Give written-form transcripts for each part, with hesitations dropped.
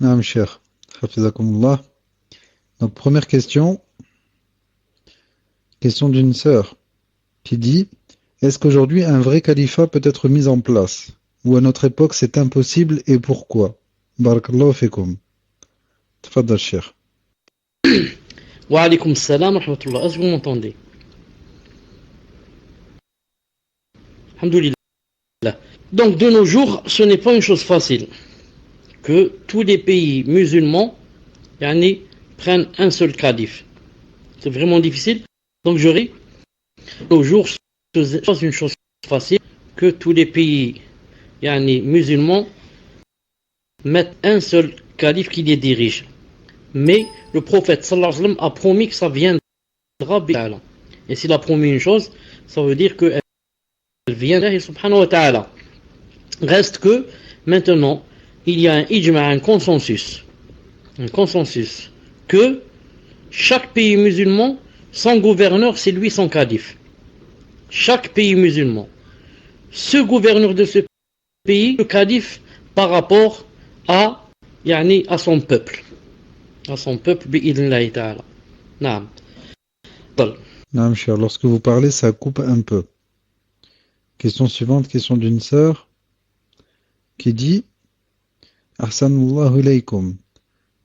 Naam, cher. Hafizakumullah. Donc, première question d'une sœur qui dit: est-ce qu'aujourd'hui un vrai califat peut être mis en place? Ou à notre époque c'est impossible et pourquoi? Barakallahu fikum. Tfaddal, cher. Wa alaykoum salam wa rahmatullah. Est-ce que vous m'entendez? Alhamdulillah. Donc de nos jours, ce n'est pas une chose facile que tous les pays musulmans yani, prennent un seul calife. C'est vraiment difficile. Donc j'aurais de nos jours, ce n'est pas une chose facile que tous les pays yani, musulmans mettent un seul calife qui les dirige. Mais le prophète sallallahu alayhi wa sallam a promis que ça viendra. Et s'il a promis une chose, ça veut dire qu'elle viendra subhanahu wa ta'ala. Reste que maintenant il y a un ijma, un consensus que chaque pays musulman, son gouverneur, c'est lui son calife. Chaque pays musulman, ce gouverneur de ce pays, le calife par rapport à son peuple. À son peuple, bi'idhnillahi ta'ala. Naam. Naam, cher. Lorsque vous parlez, ça coupe un peu. Question suivante, question d'une sœur qui dit: Ahsanullahu ilaykum.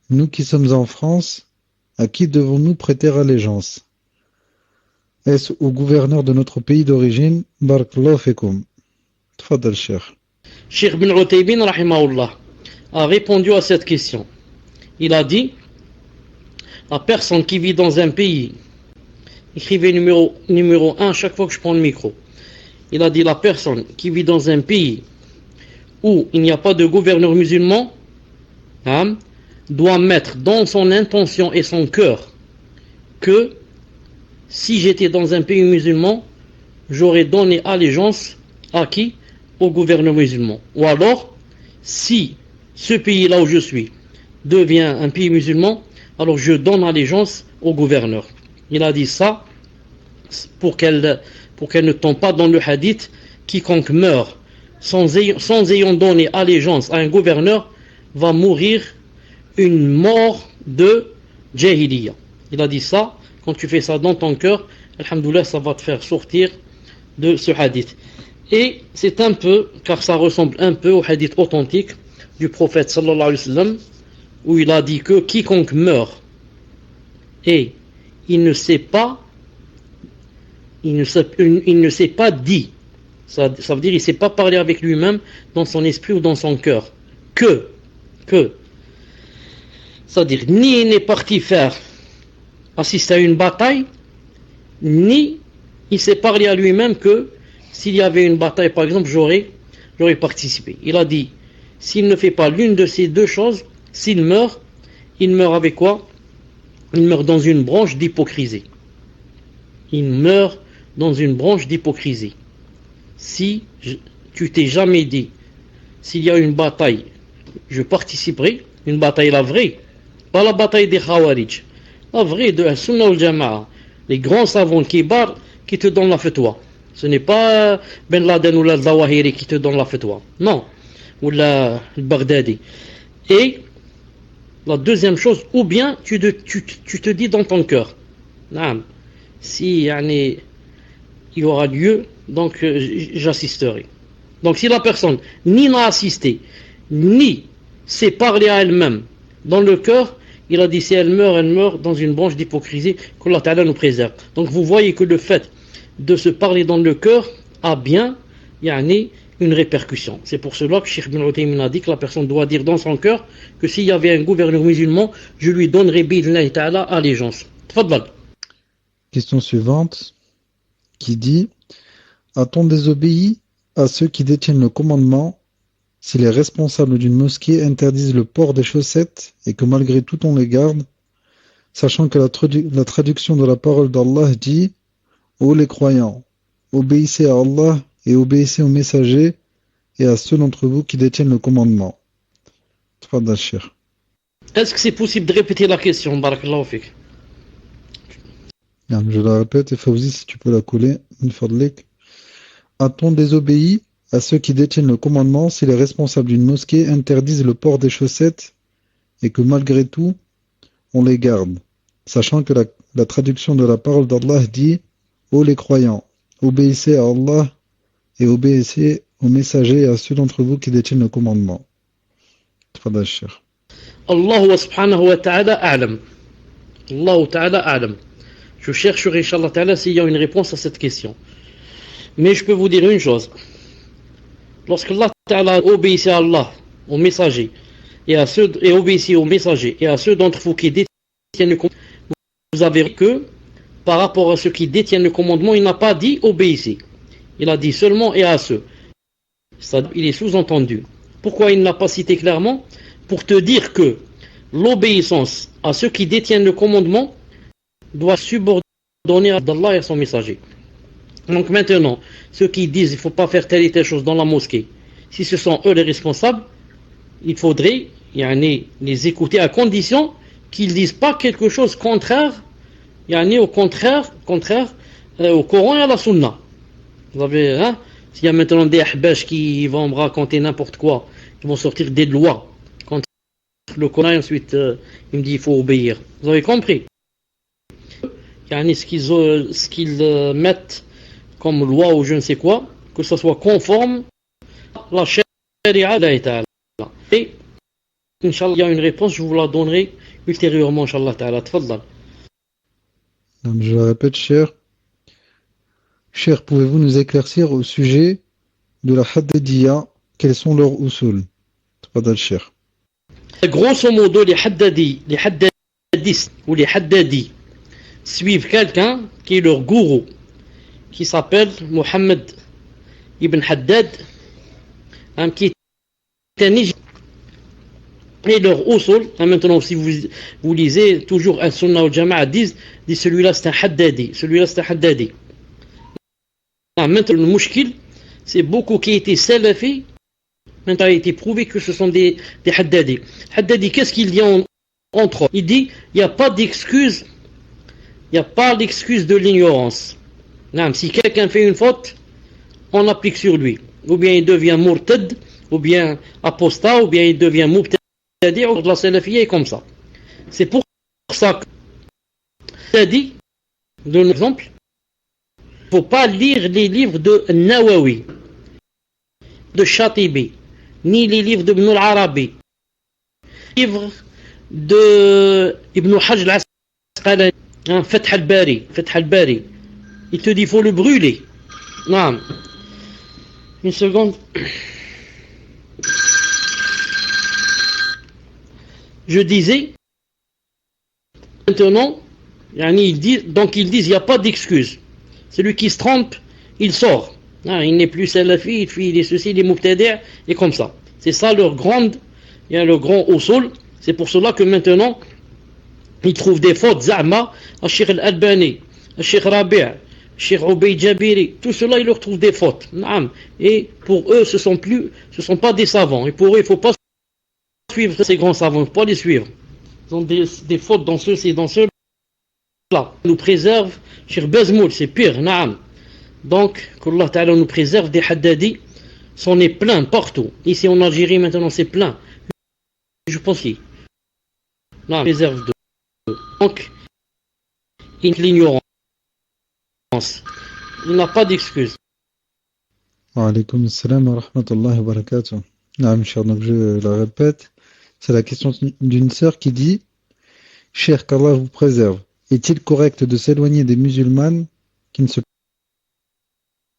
Nous qui sommes en France, à qui devons-nous prêter allégeance? Est-ce au gouverneur de notre pays d'origine? Barakallahu fikum. Tfaddal, cher. Cheikh Ibn Uthaymin rahimahullah a répondu à cette question. Il a dit: la personne qui vit dans un pays, écrivez numéro 1 chaque fois que je prends le micro. Il a dit: la personne qui vit dans un pays où il n'y a pas de gouverneur musulman doit mettre dans son intention et son cœur que si j'étais dans un pays musulman, j'aurais donné allégeance à qui? Au gouverneur musulman. Ou alors, si ce pays-là où je suis devient un pays musulman, alors je donne allégeance au gouverneur. Il a dit ça pour qu'elle ne tombe pas dans le hadith: quiconque meurt sans ayant donné allégeance à un gouverneur va mourir une mort de jahiliya. Il a dit ça, quand tu fais ça dans ton cœur, alhamdoulilah, ça va te faire sortir de ce hadith. Et c'est un peu, car ça ressemble un peu au hadith authentique du prophète sallallahu alayhi wa sallam, où il a dit que quiconque meurt et il ne s'est pas dit, ça veut dire il ne s'est pas parlé avec lui-même dans son esprit ou dans son cœur, que c'est-à-dire ni il n'est parti assister à une bataille, ni il s'est parlé à lui-même que s'il y avait une bataille par exemple j'aurais participé. Il a dit: s'il ne fait pas l'une de ces deux choses, s'il meurt, il meurt avec quoi? Il meurt dans une branche d'hypocrisie. Il meurt dans une branche d'hypocrisie. Si tu t'es jamais dit: s'il y a une bataille, je participerai, une bataille la vraie, pas la bataille des Khawarij, la vraie de la Sunna wal Jama'a, les grands savants kibar qui te donnent la fatwa. Ce n'est pas Ben Laden ou la Zawahiri qui te donnent la fatwa. Non. Ou le Baghdadi. Et la deuxième chose, ou bien tu te dis dans ton cœur: si il y aura lieu, donc j'assisterai. Donc si la personne ni n'a assisté, ni s'est parlé à elle-même dans le cœur, il a dit: si elle meurt dans une branche d'hypocrisie, qu'Allah Ta'ala nous préserve. Donc vous voyez que le fait de se parler dans le cœur a bien une répercussion. C'est pour cela que Cheikh Ibn Uthaymin a dit que la personne doit dire dans son cœur que s'il y avait un gouverneur musulman, je lui donnerais bi'idhnillahi ta'ala allégeance. Tfaddal. Question suivante qui dit: a-t-on désobéi à ceux qui détiennent le commandement si les responsables d'une mosquée interdisent le port des chaussettes et que malgré tout on les garde, sachant que la traduction de la parole d'Allah dit: ô les croyants, obéissez à Allah et obéissez aux messagers et à ceux d'entre vous qui détiennent le commandement. Tfaddal, cher. Est-ce que c'est possible de répéter la question? Barakallahu fik. Je la répète, et Fawzi, si tu peux la coller, une fadlik. A-t-on désobéi à ceux qui détiennent le commandement si les responsables d'une mosquée interdisent le port des chaussettes et que malgré tout, on les garde, sachant que la traduction de la parole d'Allah dit « Ô les croyants, obéissez à Allah et obéissez aux messagers et à ceux d'entre vous qui détiennent le commandement. » Tfadal, Cheikh. Allah subhanahu wa ta'ala a'lam. Allah ta'ala a'lam. Je chercherai, Inch'Allah ta'ala, s'il y a une réponse à cette question. Mais je peux vous dire une chose. Lorsque Allah ta'ala obéissait à Allah, aux messagers, et obéissait aux messagers, et à ceux d'entre vous qui détiennent le commandement, vous avez vu que, par rapport à ceux qui détiennent le commandement, il n'a pas dit obéissez. Il a dit seulement et à ceux. Il est sous-entendu. Pourquoi il ne l'a pas cité clairement? Pour te dire que l'obéissance à ceux qui détiennent le commandement doit subordonner à Allah et à son messager. Donc maintenant, ceux qui disent qu'il ne faut pas faire telle et telle chose dans la mosquée, si ce sont eux les responsables, il faudrait les écouter à condition qu'ils ne disent pas quelque chose contraire, au contraire au Coran et à la Sunna. Vous avez, s'il y a maintenant des ahbash qui vont me raconter n'importe quoi, qui vont sortir des lois contre le Coran et ensuite il me dit il faut obéir. Vous avez compris? Ce qu'ils mettent comme loi ou je ne sais quoi, que ce soit conforme à la charia d'Allah. Et, Inch'Allah, il y a une réponse, je vous la donnerai ultérieurement, Inch'Allah ta'ala. Tfaddal. Je le répète, cher, pouvez-vous nous éclaircir au sujet de la Haddadiyya, quels sont leurs usul? Tfaddal, cher. Grosso modo, les haddadistes ou les haddadis suivent quelqu'un qui est leur gourou, qui s'appelle Mohammed ibn Haddad, qui est un Égyptien. Et leur usul, maintenant si vous lisez toujours un Sunnah ou Jama'a dit celui-là c'est un Haddadi, celui-là c'est un Haddadi. Maintenant le mushkil, c'est beaucoup qui étaient salafis, maintenant il a été prouvé que ce sont des Haddadi. Haddadi, qu'est-ce qu'il dit entre eux? Il dit, il n'y a pas d'excuse, il n'y a pas l'excuse de l'ignorance. Si quelqu'un fait une faute, on applique sur lui. Ou bien il devient murtad, ou bien apostat, ou bien il devient mubtadi', ou de la salafiyya est comme ça. C'est pour ça que ça dit, d'un exemple, il ne faut pas lire les livres de Nawawi, de Shatibi, ni les livres d'Ibn al-Arabi, les livres de Ibn Hajj al-Asqalani, Fath al-Bari. Il te dit il faut le brûler. Non. Une seconde. Je disais, maintenant, ils disent il n'y a pas d'excuse. Celui qui se trompe, il sort. Il n'est plus salafi, il est ceci, il est mubtadi', et comme ça. C'est ça leur grand usul. C'est pour cela que maintenant, ils trouvent des fautes, Za'ma, à Cheikh al-Albani, à Cheikh Rabi', Cheikh Ubayd Jabiri, tout cela, ils leur trouvent des fautes. Et pour eux, ce sont pas des savants. Et pour eux, il ne faut pas suivre ces grands savants, il ne faut pas les suivre. Ils ont des fautes dans ceux-ci, dans ceux-là. Ils nous préserve, Cheikh Bazmoul, c'est pire, Donc, qu'Allah Ta'ala nous préserve des haddadis, c'en est plein partout. Ici en Algérie, maintenant, c'est plein. Je pense qu'il préserve d'eux. Donc, l'ignorance. Il n'a pas d'excuse. Wa alaykoum assalam wa rahmatullahi wa barakatuh. Donc je la répète, c'est la question d'une sœur qui dit: Cher, qu'Allah vous préserve, est-il correct de s'éloigner des musulmanes qui ne se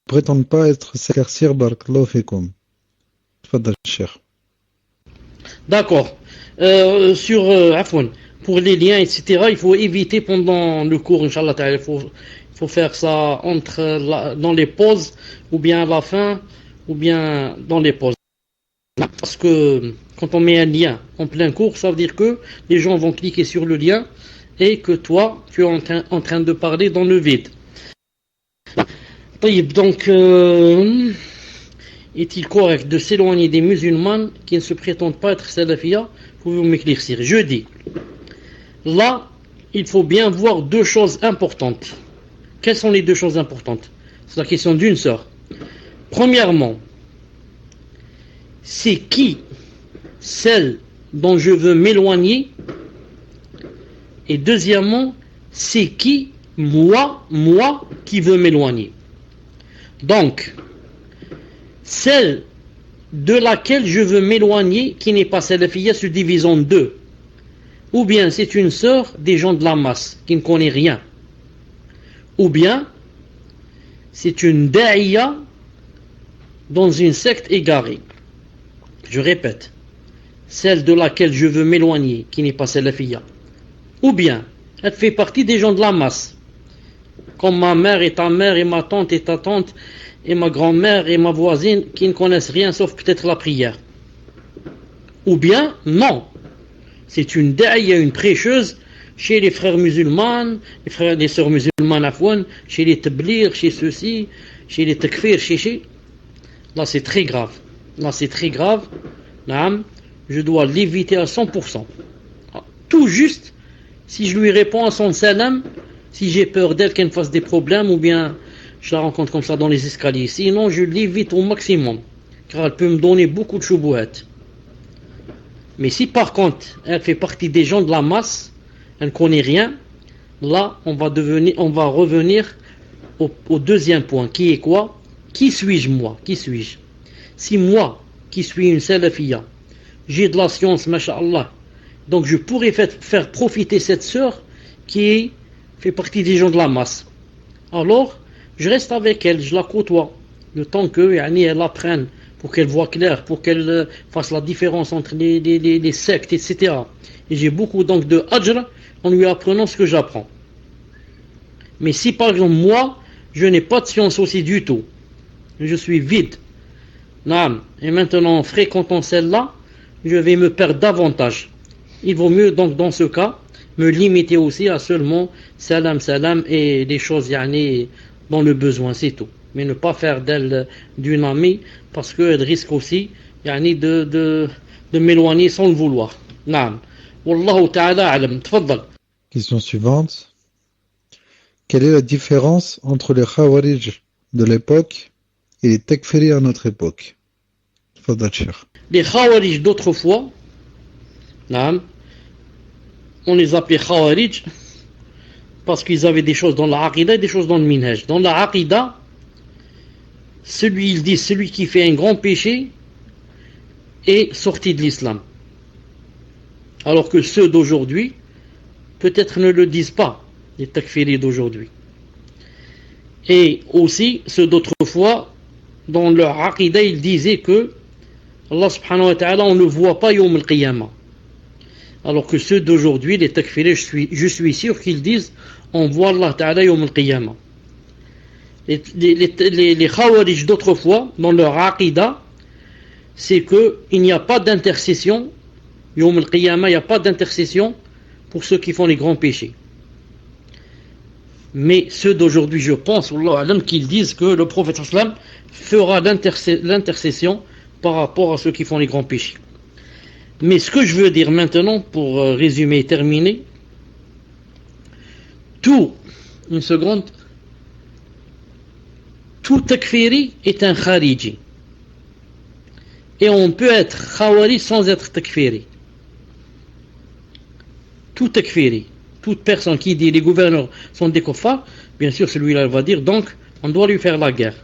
prétendent pas être s'éclaircir? Barakallahu fikum. Tfaddal, cher. D'accord. Pour les liens, etc., il faut éviter pendant le cours, Inch'Allah ta'ala, il faut faire ça dans les pauses, ou bien à la fin, ou bien dans les pauses. Parce que quand on met un lien en plein cours, ça veut dire que les gens vont cliquer sur le lien et que toi, tu es en train de parler dans le vide. Donc, est-il correct de s'éloigner des musulmans qui ne se prétendent pas être salafiyya? Pouvez-vous m'éclaircir? Je dis, là, il faut bien voir deux choses importantes. Quelles sont les deux choses importantes? C'est la question d'une sœur. Premièrement, c'est qui celle dont je veux m'éloigner. Et deuxièmement, c'est qui, moi qui veux m'éloigner. Donc, celle de laquelle je veux m'éloigner, qui n'est pas salafiyya, se divise en deux. Ou bien c'est une sœur des gens de la masse, qui ne connaît rien. Ou bien c'est une da'iya dans une secte égarée. Je répète, celle de laquelle je veux m'éloigner, qui n'est pas salafiyya. Ou bien, elle fait partie des gens de la masse, comme ma mère et ta mère et ma tante et ta tante et ma grand-mère et ma voisine qui ne connaissent rien sauf peut-être la prière. Ou bien, non, c'est une da'iya, une prêcheuse chez les frères musulmans, les sœurs musulmanes afouan, chez les tablir, chez ceux-ci, chez les takfir, chez... Là c'est très grave. Là c'est très grave. Je dois l'éviter à 100%. Tout juste si je lui réponds à son salam, si j'ai peur d'elle qu'elle me fasse des problèmes ou bien je la rencontre comme ça dans les escaliers. Sinon je l'évite au maximum car elle peut me donner beaucoup de choubouettes. Mais si par contre elle fait partie des gens de la masse, elle ne connaît rien, là on va revenir au deuxième point qui est quoi? Qui suis-je moi? Qui suis-je? Si moi qui suis une salafiyya, j'ai de la science, masha'Allah, donc je pourrais faire profiter cette sœur qui fait partie des gens de la masse. Alors, je reste avec elle, je la côtoie, le temps qu'elle apprenne, pour qu'elle voie clair, pour qu'elle fasse la différence entre les sectes, etc. Et j'ai beaucoup donc de ajr en lui apprenant ce que j'apprends. Mais si par exemple moi, je n'ai pas de science aussi du tout, je suis vide, et maintenant en fréquentant celle-là, je vais me perdre davantage. Il vaut mieux donc dans ce cas me limiter aussi à seulement salam et des choses dans le besoin, c'est tout. Mais ne pas faire d'elle d'une amie parce qu'elle risque aussi de m'éloigner sans le vouloir. Naam. Wallahu ta'ala alam. Tfaddal. Question suivante. Quelle est la différence entre les Khawarij de l'époque et les Takfiri à notre époque? Tfaddal, cher. Les Khawarij d'autrefois, on les appelait Khawarij parce qu'ils avaient des choses dans la Aqida et des choses dans le Minhaj. Dans la Aqida, celui qui fait un grand péché est sorti de l'islam. Alors que ceux d'aujourd'hui, peut-être ne le disent pas, les takfiris d'aujourd'hui. Et aussi, ceux d'autrefois, dans leur Aqida, ils disaient que Allah subhanahu wa ta'ala, on ne voit pas Yawm al-Qiyamah. Alors que ceux d'aujourd'hui, les takfiris, je suis sûr qu'ils disent on voit Allah ta'ala Yawm al-Qiyamah. Les Khawarij d'autrefois, dans leur Aqida, c'est qu'il n'y a pas d'intercession, Yawm al-Qiyamah, il n'y a pas d'intercession pour ceux qui font les grands péchés. Mais ceux d'aujourd'hui, je pense, qu'ils disent que le prophète sallam fera l'intercession par rapport à ceux qui font les grands péchés. Mais ce que je veux dire maintenant, pour résumer et terminer, tout takfiri est un khariji. Et on peut être khawari sans être takfiri. Tout takfiri, toute personne qui dit les gouverneurs sont des kuffars, bien sûr celui-là va dire donc on doit lui faire la guerre.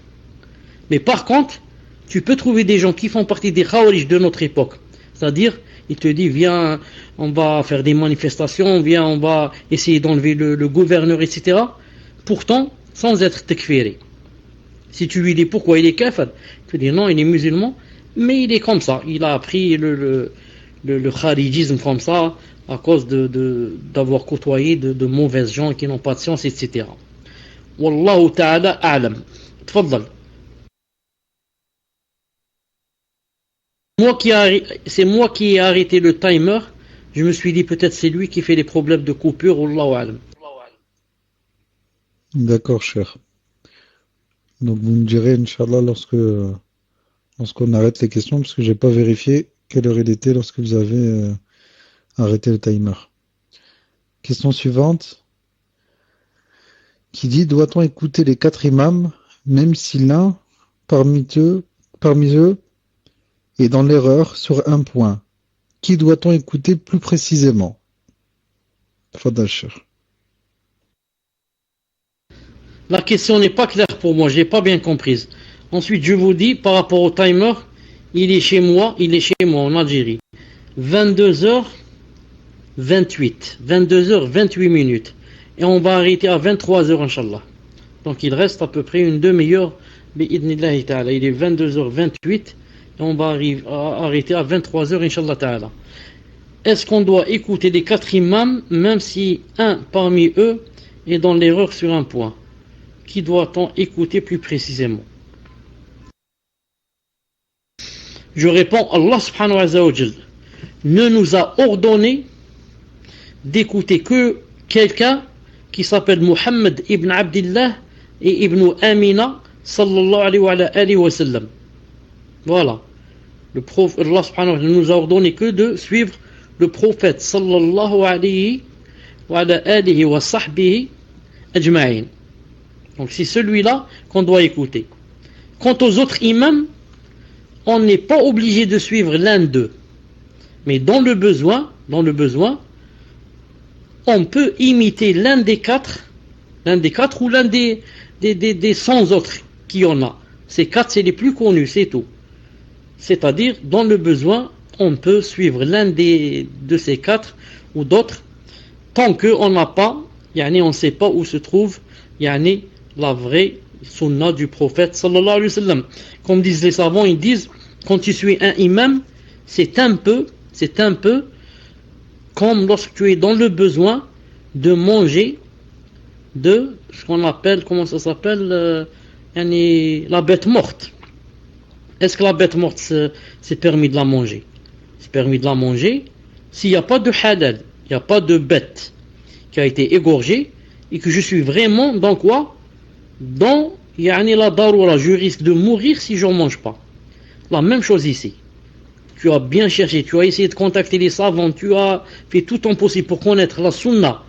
Mais par contre, tu peux trouver des gens qui font partie des khawarij de notre époque. C'est-à-dire, il te dit, viens, on va faire des manifestations, viens, on va essayer d'enlever le gouverneur, etc. Pourtant, sans être takfiri. Si tu lui dis pourquoi il est kafir, tu dis non, il est musulman, mais il est comme ça. Il a appris le kharijisme comme ça, à cause d'avoir côtoyé de mauvaises gens qui n'ont pas de science, etc. Wallahu ta'ala a'lam. Tfaddal. C'est moi qui ai arrêté le timer. Je me suis dit peut-être c'est lui qui fait les problèmes de coupure. Wallahu a'lam. D'accord, cher. Donc vous me direz, Inch'Allah, lorsqu'on arrête les questions, parce que j'ai pas vérifié quelle heure il était lorsque vous avez arrêté le timer. Question suivante, qui dit, doit-on écouter les 4 imams, même si l'un parmi eux est dans l'erreur sur un point, qui doit-on écouter plus précisément? Tfadal, Cheikh. La question n'est pas claire pour moi, je l'ai pas bien comprise. Ensuite, je vous dis, par rapport au timer, il est chez moi en Algérie. 22h28, 22h28 minutes. Et on va arrêter à 23h, Inch'Allah. Donc il reste à peu près une demi-heure. Il est 22h28 et on va arrêter à 23h, Inch'Allah Ta'ala. Est-ce qu'on doit écouter les 4 imams, même si un parmi eux est dans l'erreur sur un point? Qui doit-on écouter plus précisément? Je réponds, Allah subhanahu wa ta'ala ne nous a ordonné d'écouter que quelqu'un qui s'appelle Muhammad ibn Abdillah et ibn Amina sallallahu alayhi wa sallam. Voilà. Le prophète, Allah subhanahu wa ta'ala nous a ordonné que de suivre le prophète sallallahu alayhi wa sahbihi ajma'in. Donc c'est celui-là qu'on doit écouter. Quant aux autres imams, on n'est pas obligé de suivre l'un d'eux. Mais dans le besoin, on peut imiter l'un des quatre ou l'un des 100 autres qu'il y en a. Ces 4, c'est les plus connus, c'est tout. C'est-à-dire, dans le besoin, on peut suivre l'un de ces 4 ou d'autres, tant qu'on n'a pas, on ne sait pas où se trouve la vraie sunna du prophète sallallahu alayhi wa sallam. Comme disent les savants, ils disent, quand tu suis un imam, c'est un peu comme lorsque tu es dans le besoin de manger de ce qu'on appelle, la bête morte. Est-ce que la bête morte, c'est permis de la manger? C'est permis de la manger s'il n'y a pas de halal, il n'y a pas de bête qui a été égorgée et que je suis vraiment dans quoi? Dans la daroura, je risque de mourir si je n'en mange pas. La même chose ici. Tu as bien cherché, tu as essayé de contacter les savants, tu as fait tout ton possible pour connaître la sunna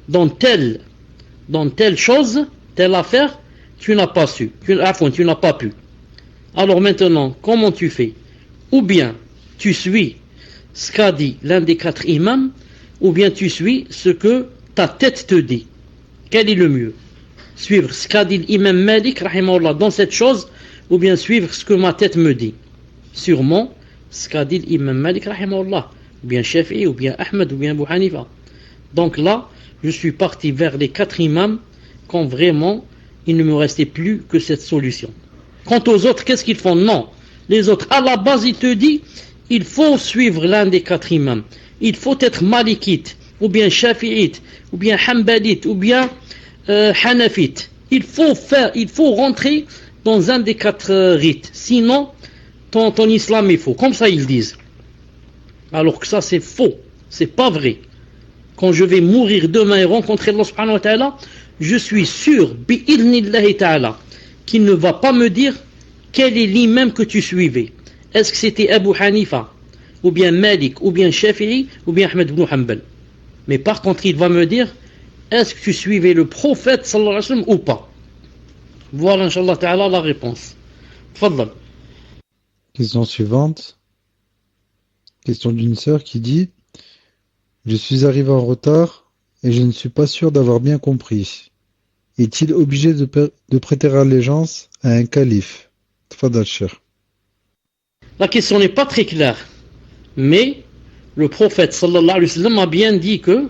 dans telle chose, telle affaire, tu n'as pas su, tu n'as pas pu. Alors maintenant, comment tu fais? Ou bien tu suis ce qu'a dit l'un des 4 imams, ou bien tu suis ce que ta tête te dit. Quel est le mieux? Suivre ce qu'a dit l'imam Malik rahimahullah dans cette chose, ou bien suivre ce que ma tête me dit? Sûrement ce qu'a dit l'imam Malik rahimahullah, ou bien Shafi'i, ou bien Ahmed, ou bien Abu Hanifa. Donc là, je suis parti vers les 4 imams quand vraiment il ne me restait plus que cette solution. Quant aux autres, qu'est-ce qu'ils font? Non, les autres, à la base, il te dit, il faut suivre l'un des 4 imams. Il faut être malikite, ou bien shafi'ite, ou bien hanbalite, ou bien hanafite. Il faut rentrer dans un des 4 rites. Sinon, ton islam est faux. Comme ça, ils disent. Alors que ça, c'est faux. C'est pas vrai. Quand je vais mourir demain et rencontrer Allah subhanahu wa ta'ala, je suis sûr, bi'idhnillahi ta'ala, qu'il ne va pas me dire quel est l'imam que tu suivais. Est-ce que c'était Abu Hanifa, ou bien Malik, ou bien Shafi'i, ou bien Ahmed ibn Hanbal? Mais par contre, il va me dire, est-ce que tu suivais le prophète sallallahu alayhi wa sallam ou pas? Voilà, Inch'Allah ta'ala, la réponse. Tfaddal. Question suivante. Question d'une sœur qui dit: je suis arrivé en retard et je ne suis pas sûr d'avoir bien compris. Est-il obligé de prêter allégeance à un calife? Tfadal, Cheikh. La question n'est pas très claire, mais le prophète sallallahu alayhi wa sallam a bien dit que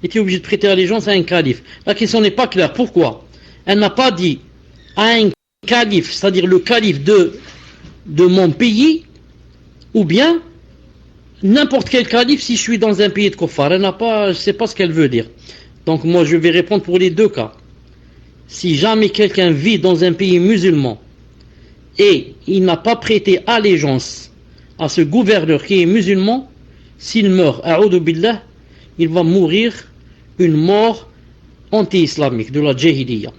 était obligé de prêter allégeance à un calife. La question n'est pas claire. Pourquoi? Elle n'a pas dit à un calife, c'est-à-dire le calife de mon pays, ou bien n'importe quel calife si je suis dans un pays de kuffar. Elle n'a pas, je ne sais pas ce qu'elle veut dire. Donc moi je vais répondre pour les deux cas. Si jamais quelqu'un vit dans un pays musulman et il n'a pas prêté allégeance à ce gouverneur qui est musulman, s'il meurt, a'udhu billah, il va mourir une mort anti-islamique, de la jahiliya.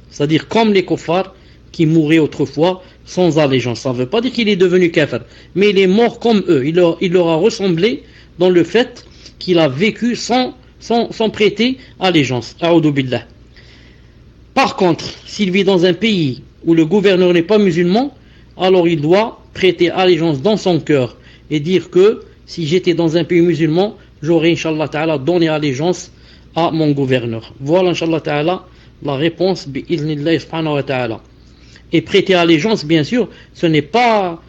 C'est-à-dire comme les kuffars qui mouraient autrefois sans allégeance. Ça ne veut pas dire qu'il est devenu kafir, mais il est mort comme eux. Il leur a ressemblé dans le fait qu'il a vécu sans prêter allégeance. A'udhu billah. Par contre, s'il vit dans un pays où le gouverneur n'est pas musulman, alors il doit prêter allégeance dans son cœur et dire que si j'étais dans un pays musulman, j'aurais, Inch'Allah Ta'ala, donné allégeance à mon gouverneur. Voilà, Inch'Allah Ta'ala, la réponse, bi'idhnillah subhanahu wa ta'ala. Et prêter allégeance, bien sûr, ce n'est pas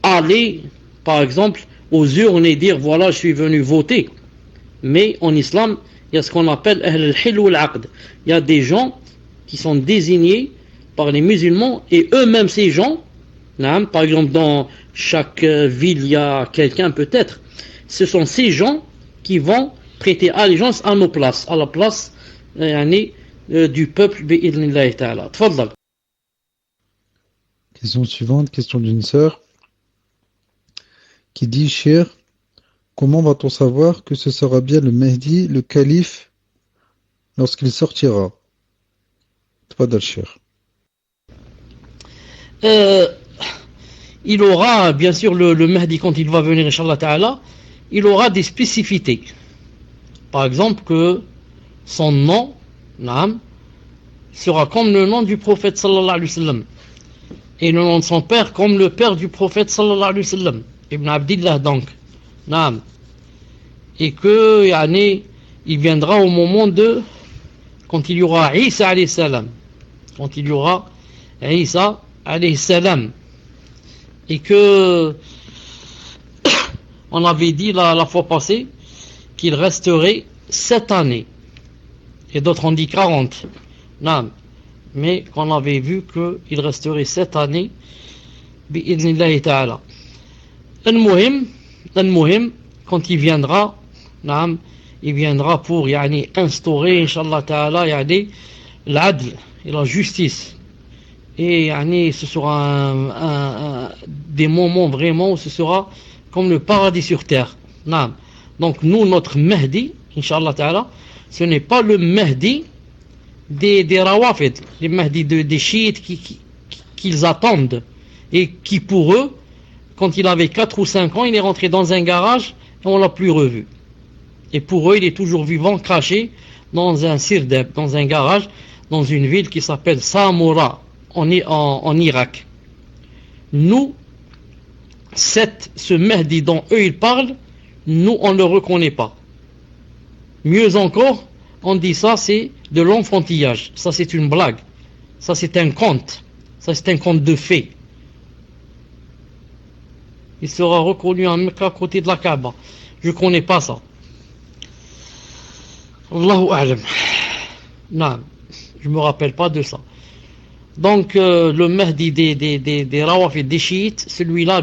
aller, par exemple, aux urnes et dire voilà, je suis venu voter. Mais en islam, il y a ce qu'on appelle Ahl al-Hil wal-Aqd. Il y a des gens qui sont désignés par les musulmans et eux-mêmes ces gens, par exemple dans chaque ville il y a quelqu'un peut-être, ce sont ces gens qui vont prêter allégeance à nos places, à la place du peuple bi'idhnillahi ta'ala. Tfaddal. Question suivante, question d'une sœur qui dit: Cher, comment va-t-on savoir que ce sera bien le Mahdi, le calife, lorsqu'il sortira? Tfaddal, cher. Il aura, bien sûr, le Mahdi, quand il va venir, Inch'Allah Ta'ala, il aura des spécificités. Par exemple, que son nom, sera comme le nom du prophète sallallahu alayhi wa sallam. Et le nom de son père comme le père du prophète sallallahu alayhi wa sallam. Ibn Abdillah donc. Et que, il viendra au moment de, quand il y aura Isa alayhi salam. Quand il y aura Isa alayhi salam. Et que on avait dit la fois passée qu'il resterait 7 années. Et d'autres ont dit 40. Mais qu'on avait vu qu'il resterait 7 années bi'idhnillahi ta'ala. Al-Muhim, quand il viendra, il viendra pour instaurer, Inch'Allah ta'ala, l'adl et la justice. Et ce sera des moments vraiment où ce sera comme le paradis sur terre. Donc nous, notre Mahdi, Inch'Allah Ta'ala, ce n'est pas le Mahdi des Rawafid, les Mahdi des chiites qu'ils attendent. Et qui pour eux, quand il avait 4 ou 5 ans, il est rentré dans un garage et on ne l'a plus revu. Et pour eux, il est toujours vivant, caché dans un sirdeb, dans un garage, dans une ville qui s'appelle Samoura. En Irak. Nous, ce Mahdi dont eux ils parlent, nous on ne le reconnaît pas. Mieux encore, on dit ça c'est de l'enfantillage, ça c'est une blague, ça c'est un conte, ça c'est un conte de fées. Il sera reconnu en Mecca à côté de la Kaaba. Je ne connais pas ça. Allahu a'lam. Non, je ne me rappelle pas de ça. Donc le Mahdi des Rawafid, des chiites, celui-là,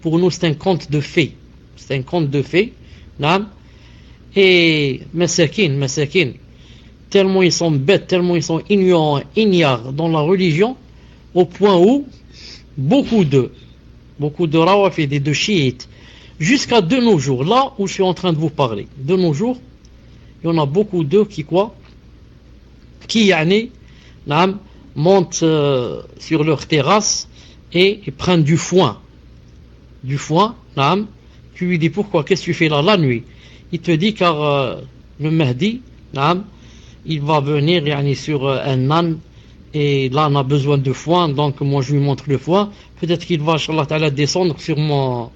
pour nous c'est un conte de fées. C'est un conte de fées. Et Masakin, tellement ils sont bêtes, tellement ils sont ignorants, ignares dans la religion, au point où beaucoup de Rawafid et de chiites, jusqu'à de nos jours, là où je suis en train de vous parler, de nos jours, il y en a beaucoup d'eux qui montent sur leur terrasse et ils prennent du foin. Tu lui dis pourquoi, qu'est-ce que tu fais là la nuit? Il te dit car le Mahdi, il va venir sur un âne et là on a besoin de foin, donc moi je lui montre le foin. Peut-être qu'il va, Inch'Allah Ta'ala, descendre sur mon,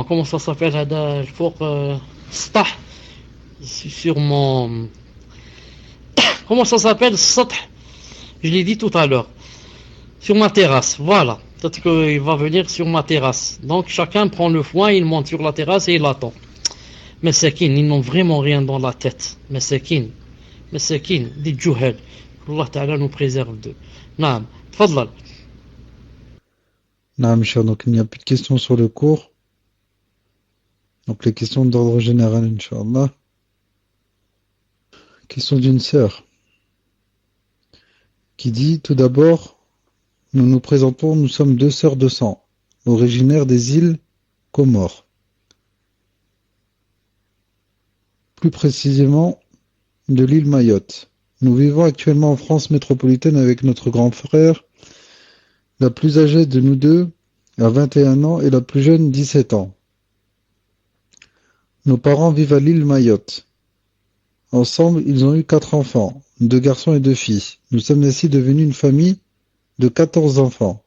comment ça s'appelle, sur mon, comment ça s'appelle, je l'ai dit tout à l'heure, sur ma terrasse, voilà. Peut-être qu'il va venir sur ma terrasse. Donc chacun prend le foin, il monte sur la terrasse et il attend. Mais Sakin, ils n'ont vraiment rien dans la tête. Mais Sakin, des Juhel. Allah Ta'ala nous préserve d'eux. Naam, tfadlal. Naam, cher, donc il n'y a plus de questions sur le cours. Donc les questions d'ordre général, Inch'Allah. Question d'une sœur qui dit: tout d'abord, nous nous présentons, nous sommes 2 sœurs de sang, originaires des îles Comores. Plus précisément, de l'île Mayotte. Nous vivons actuellement en France métropolitaine avec notre grand frère. La plus âgée de nous deux a 21 ans et la plus jeune 17 ans. Nos parents vivent à l'île Mayotte. Ensemble, ils ont eu 4 enfants, 2 garçons et 2 filles. Nous sommes ainsi devenus une famille de 14 enfants,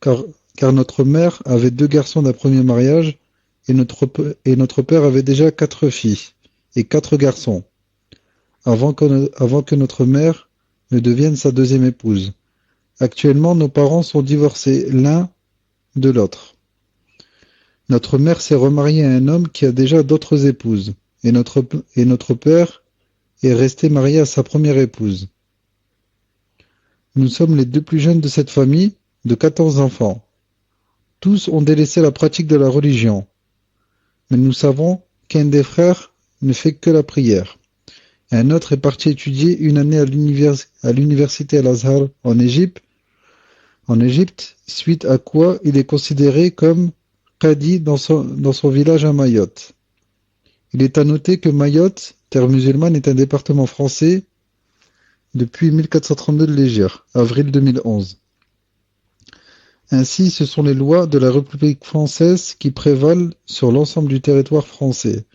car car notre mère avait 2 garçons d'un premier mariage, et notre père avait déjà 4 filles, et 4 garçons, avant que notre mère ne devienne sa deuxième épouse. Actuellement, nos parents sont divorcés l'un de l'autre. Notre mère s'est remariée à un homme qui a déjà d'autres épouses, et notre père est resté marié à sa première épouse. Nous sommes les 2 plus jeunes de cette famille, de 14 enfants. Tous ont délaissé la pratique de la religion, mais nous savons qu'un des frères ne fait que la prière. Un autre est parti étudier une année à l'université Al-Azhar en Égypte, suite à quoi il est considéré comme qadi dans son village à Mayotte. Il est à noter que Mayotte, terre musulmane, est un département français depuis 1432 de l'Hégire, avril 2011. Ainsi, ce sont les lois de la République française qui prévalent sur l'ensemble du territoire français.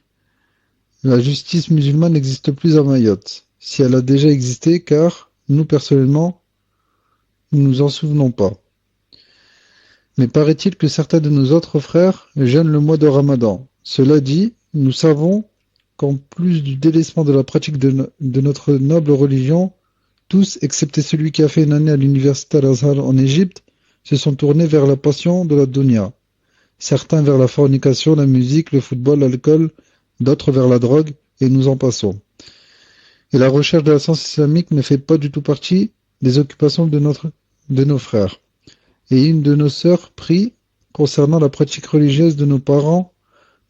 La justice musulmane n'existe plus à Mayotte, si elle a déjà existé, car, nous personnellement, nous ne nous en souvenons pas. Mais paraît-il que certains de nos autres frères jeûnent le mois de Ramadan. Cela dit, nous savons qu'en plus du délaissement de la pratique de notre noble religion, tous, excepté celui qui a fait une année à l'université Al-Azhar en Égypte, se sont tournés vers la passion de la dunya. Certains vers la fornication, la musique, le football, l'alcool, d'autres vers la drogue, et nous en passons. Et la recherche de la science islamique ne fait pas du tout partie des occupations de nos frères. Et une de nos sœurs prie concernant la pratique religieuse de nos parents.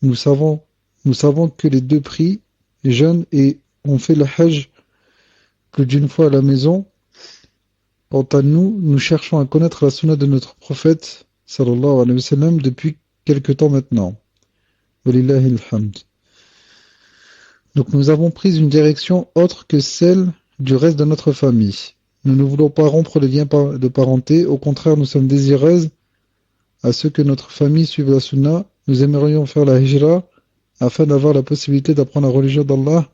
Nous savons que les 2 prient, jeûnent et ont fait le hajj plus d'une fois à la maison. Quant à nous, nous cherchons à connaître la sunna de notre prophète sallallahu alayhi wa sallam depuis quelque temps maintenant. Walillahi alhamd. Donc nous avons pris une direction autre que celle du reste de notre famille. Nous ne voulons pas rompre les liens de parenté, au contraire nous sommes désireuses à ce que notre famille suive la sunna. Nous aimerions faire la hijra afin d'avoir la possibilité d'apprendre la religion d'Allah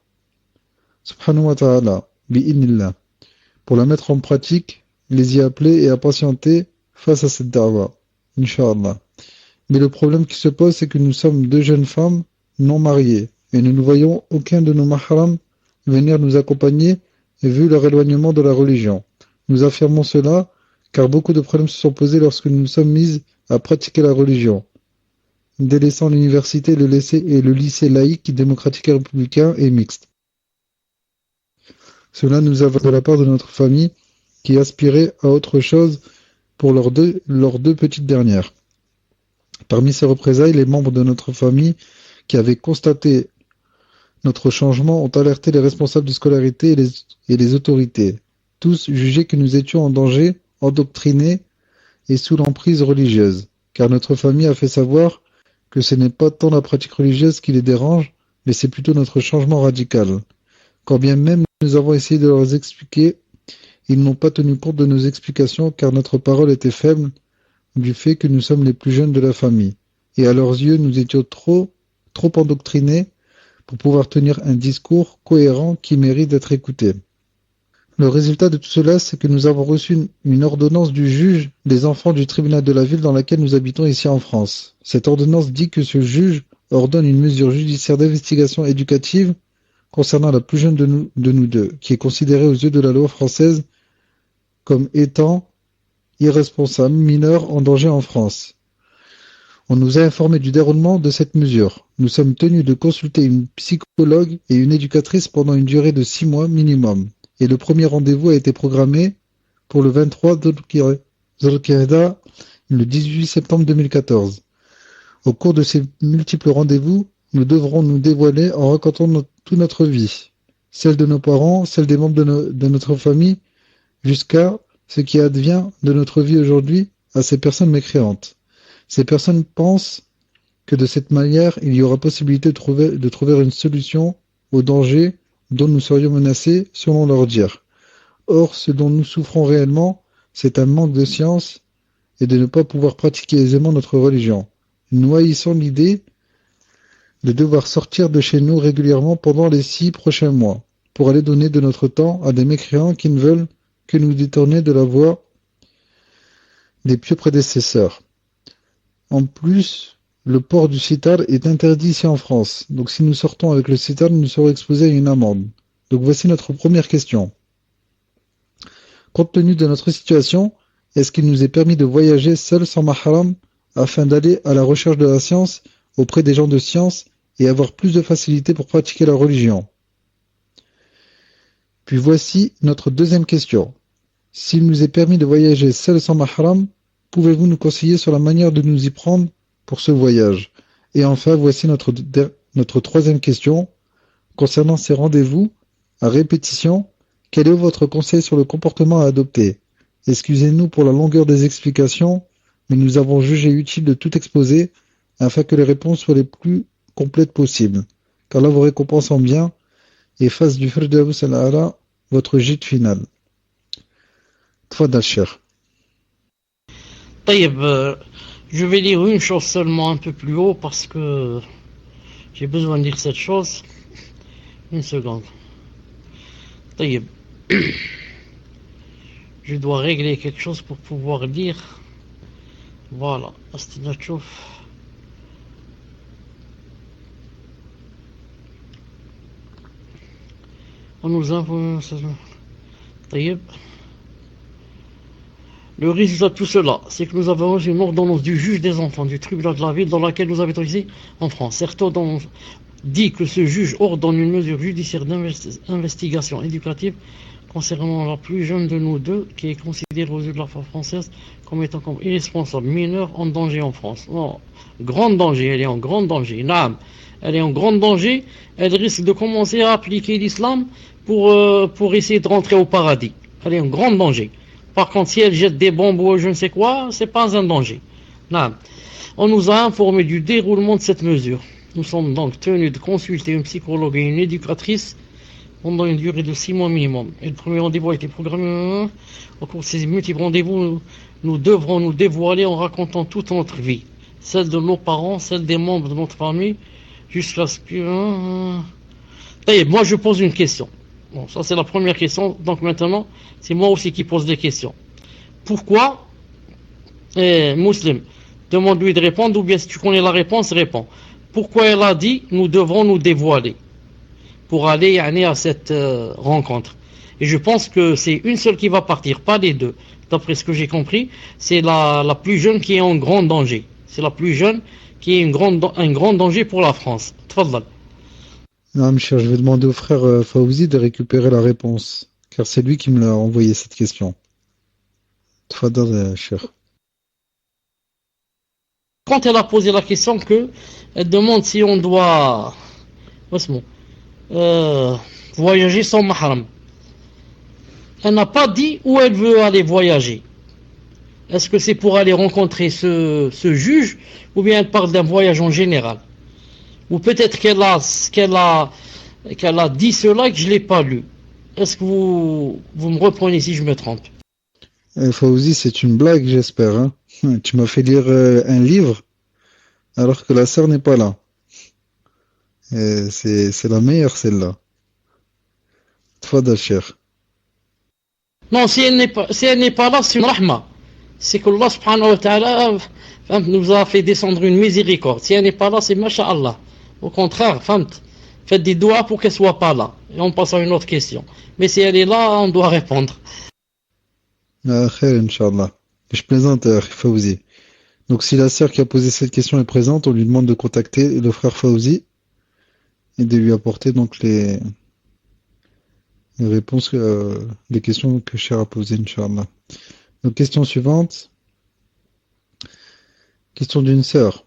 subhanahu wa ta'ala, bi'inillah, pour la mettre en pratique, les y appeler et à patienter face à cette da'wa, Inch'Allah. Mais le problème qui se pose, c'est que nous sommes 2 jeunes femmes non mariées, et nous ne voyons aucun de nos mahrams venir nous accompagner, vu leur éloignement de la religion. Nous affirmons cela, car beaucoup de problèmes se sont posés lorsque nous nous sommes mises à pratiquer la religion, délaissant l'université et le lycée laïque, démocratique et républicain et mixte. Cela nous avons de la part de notre famille qui aspirait à autre chose pour leurs deux petites dernières. Parmi ces représailles, les membres de notre famille qui avaient constaté notre changement ont alerté les responsables de scolarité et les autorités. Tous jugeaient que nous étions en danger, endoctrinés et sous l'emprise religieuse, car notre famille a fait savoir que ce n'est pas tant la pratique religieuse qui les dérange, mais c'est plutôt notre changement radical. Quand bien même nous avons essayé de leur expliquer, ils n'ont pas tenu compte de nos explications car notre parole était faible du fait que nous sommes les plus jeunes de la famille. Et à leurs yeux, nous étions trop endoctrinés pour pouvoir tenir un discours cohérent qui mérite d'être écouté. Le résultat de tout cela, c'est que nous avons reçu une ordonnance du juge des enfants du tribunal de la ville dans laquelle nous habitons ici en France. Cette ordonnance dit que ce juge ordonne une mesure judiciaire d'investigation éducative concernant la plus jeune de nous 2, qui est considérée aux yeux de la loi française comme étant irresponsable, mineur, en danger en France. On nous a informé du déroulement de cette mesure. Nous sommes tenus de consulter une psychologue et une éducatrice pendant une durée de 6 mois minimum. Et le premier rendez-vous a été programmé pour le 23 Dhul-Qa'dah, le 18 septembre 2014. Au cours de ces multiples rendez-vous, nous devrons nous dévoiler en racontant toute notre vie, celle de nos parents, celle des membres de notre famille, jusqu'à ce qui advient de notre vie aujourd'hui à ces personnes mécréantes. Ces personnes pensent que de cette manière, il y aura possibilité de trouver une solution au danger dont nous serions menacés, selon leur dire. Or, ce dont nous souffrons réellement, c'est un manque de science et de ne pas pouvoir pratiquer aisément notre religion. Nous haïssons l'idée de devoir sortir de chez nous régulièrement pendant les 6 prochains mois, pour aller donner de notre temps à des mécréants qui ne veulent que nous détourner de la voie des pieux prédécesseurs. En plus, le port du sitar est interdit ici en France. Donc si nous sortons avec le sitar, nous serons exposés à une amende. Donc voici notre première question. Compte tenu de notre situation, est-ce qu'il nous est permis de voyager seul sans mahram afin d'aller à la recherche de la science auprès des gens de science et avoir plus de facilité pour pratiquer la religion? Puis voici notre deuxième question. S'il nous est permis de voyager seul sans mahram, pouvez-vous nous conseiller sur la manière de nous y prendre pour ce voyage? Et enfin, voici notre troisième question. Concernant ces rendez-vous, à répétition, quel est votre conseil sur le comportement à adopter? Excusez-nous pour la longueur des explications, mais nous avons jugé utile de tout exposer afin que les réponses soient les plus complètes possibles. Qu'Allah vous récompense en bien et fasse du Firdaus al-A'la votre gîte final. Tfadal, cher. طيب je vais lire une chose seulement un peu plus haut parce que j'ai besoin de lire cette chose. Une seconde. طيب je dois régler quelque chose pour pouvoir lire. Voilà. استنى تشوف. On nous a... طيب. Le résultat de tout cela, c'est que nous avons reçu une ordonnance du juge des enfants du tribunal de la ville dans laquelle nous avons été ici en France. Cette ordonnance dit que ce juge ordonne une mesure judiciaire d'investigation éducative concernant la plus jeune de nous deux, qui est considérée aux yeux de la foi française comme étant comme irresponsable, mineure, en danger en France. Non, grand danger, elle est en grand danger. Naam, elle est en grand danger, elle risque de commencer à appliquer l'islam pour essayer de rentrer au paradis. Elle est en grand danger. Par contre, si elle jette des bombes ou je ne sais quoi, c'est pas un danger. Non. On nous a informé du déroulement de cette mesure. Nous sommes donc tenus de consulter une psychologue et une éducatrice pendant une durée de 6 mois minimum. Et le premier rendez-vous a été programmé. Au cours de ces multiples rendez-vous, nous devrons nous dévoiler en racontant toute notre vie. Celle de nos parents, celle des membres de notre famille, jusqu'à ce que... Moi, je pose une question. Bon, ça c'est la première question. Donc maintenant, c'est moi aussi qui pose des questions. Pourquoi Muslim, demande-lui de répondre, ou bien si tu connais la réponse, réponds. Pourquoi elle a dit nous devrons nous dévoiler pour aller à cette rencontre? Et je pense que c'est une seule qui va partir, pas les deux. D'après ce que j'ai compris, c'est la plus jeune qui est en grand danger. C'est la plus jeune qui est un grand danger pour la France. Tfadal. Non, cher, je vais demander au frère Fawzi de récupérer la réponse, car c'est lui qui me l'a envoyé cette question. Tfadal, cher. Quand elle a posé la question elle demande si on doit voyager sans mahram. Elle n'a pas dit où elle veut aller voyager. Est-ce que c'est pour aller rencontrer ce juge, ou bien elle parle d'un voyage en général? Ou peut-être qu'elle a dit cela et que je ne l'ai pas lu. Est-ce que vous me reprenez si je me trompe? Fawzi, c'est une blague, j'espère. Hein. Tu m'as fait lire un livre alors que la sœur n'est pas là. C'est la meilleure, celle-là. Tfadal, cher. Non, si elle n'est pas là, c'est une rahma. C'est que Allah subhanahu wa ta'ala nous a fait descendre une miséricorde. Si elle n'est pas là, c'est masha'Allah. Au contraire, faites des doigts pour qu'elle soit pas là. Et on passe à une autre question. Mais si elle est là, on doit répondre. Khair, Inch'Allah. Je plaisante, Fawzi. Donc si la sœur qui a posé cette question est présente, on lui demande de contacter le frère Fawzi et de lui apporter donc les réponses, les questions que Cher a posées, Inch'Allah. Donc question suivante. Question d'une sœur